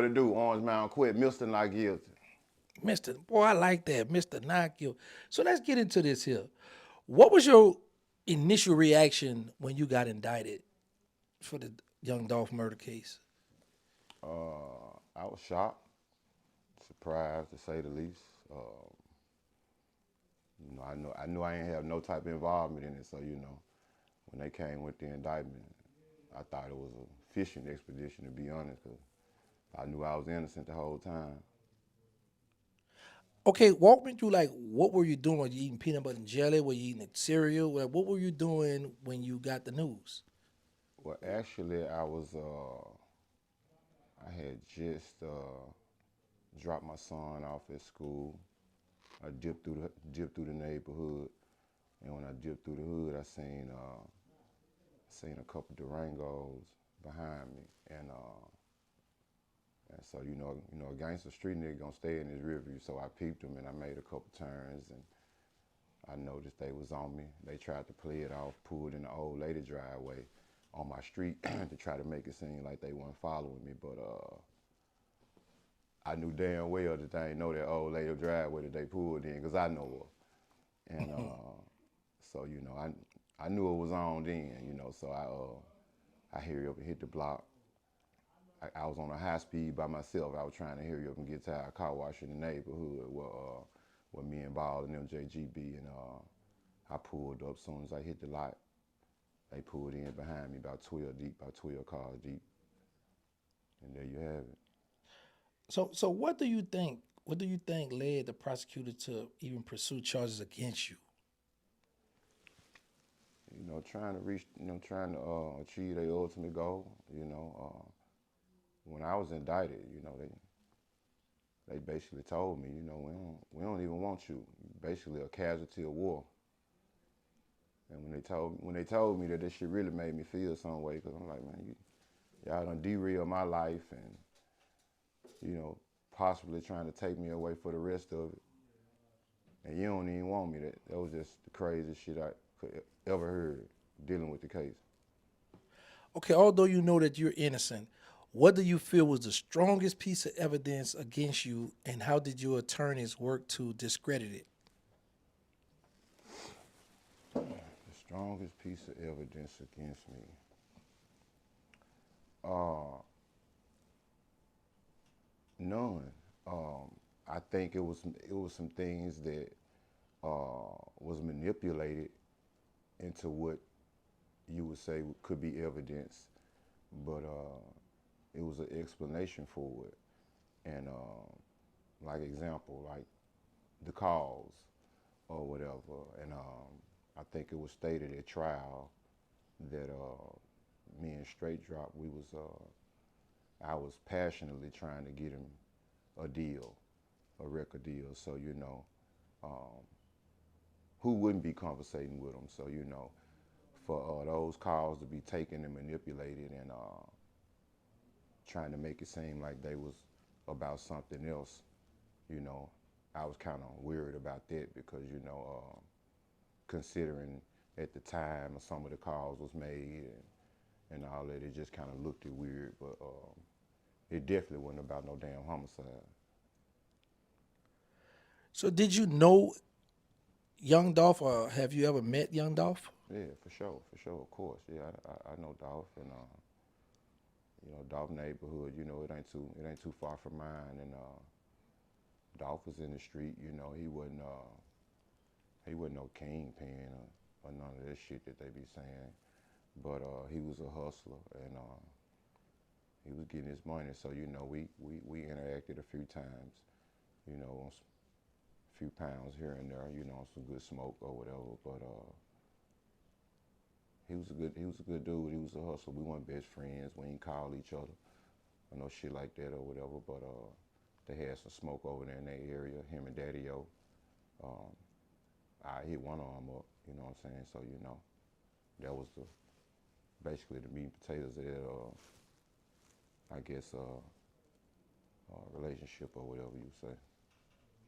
what it do. Orange Mound quit. Mr. Not guilty. Mr. Boy, I like that, Mr. Not Guilty. So let's get into this here. What was your initial reaction when you got indicted for the Young Dolph murder case? I was shocked, surprised to say the least. I knew I ain't have no type of involvement in it. So when they came with the indictment, I thought it was a fishing expedition, to be honest, because I knew I was innocent the whole time. Okay, walk me through like what were you doing? Were you eating peanut butter and jelly? Were you eating cereal? Like, what were you doing when you got the news? Well, actually, I had just dropped my son off at school. I dipped through the neighborhood, and when I dipped through the hood, I seen a couple Durangos behind me, and so a gangster street nigga gonna stay in his rear view. So I peeped them, and I made a couple turns, and I noticed they was on me. They tried to play it off, pulled in the old lady driveway on my street to try to make it seem like they weren't following me, but I knew damn well that they ain't know that old lady driveway that they pulled in, because I know her. And so, I knew it was on then, so I hurried up and hit the block. I was on a high speed by myself. I was trying to hurry up and get to our car wash in the neighborhood where me and Ball and MJGB, and I pulled up. As soon as I hit the lot, they pulled in behind me, about 12 deep, about 12 cars deep. And there you have it. So what do you think? What do you think led the prosecutor to even pursue charges against you? Trying to reach, trying to achieve their ultimate goal. When I was indicted, they basically told me, we don't even want you. Basically a casualty of war. And when they told me that, this shit really made me feel some way, because I'm like, man, y'all done derailed my life, and possibly trying to take me away for the rest of it. And you don't even want me. That was just the craziest shit I could ever heard dealing with the case. Okay, although you know that you're innocent, what do you feel was the strongest piece of evidence against you, and how did your attorneys work to discredit it? The strongest piece of evidence against me. Uh, None. I think it was some things that was manipulated into what you would say could be evidence, but it was an explanation for it. And like example, like the cause or whatever. And I think it was stated at trial that me and Straight Drop, I was passionately trying to get him a deal, a record deal. So um, who wouldn't be conversating with him? So for those calls to be taken and manipulated, and trying to make it seem like they was about something else, you know, I was kind of worried about that, because considering at the time some of the calls was made, and all that, it just kind of looked it weird. But it definitely wasn't about no damn homicide. So did you know Young Dolph, or have you ever met Young Dolph? Yeah, for sure, of course. Yeah, I know Dolph, and Dolph neighborhood. It ain't too far from mine, and Dolph was in the street. He wasn't no kingpin or none of that shit that they be saying, but he was a hustler, and he was getting his money. So we interacted a few times, on a few pounds here and there, on some good smoke or whatever. But he was a good dude. He was a hustler. We weren't best friends. We ain't call each other or no shit like that or whatever. But they had some smoke over there in that area. Him and Daddy O. Um, I hit one arm up. You know what I'm saying? So that was basically the meat and potatoes of that. I guess relationship or whatever you say.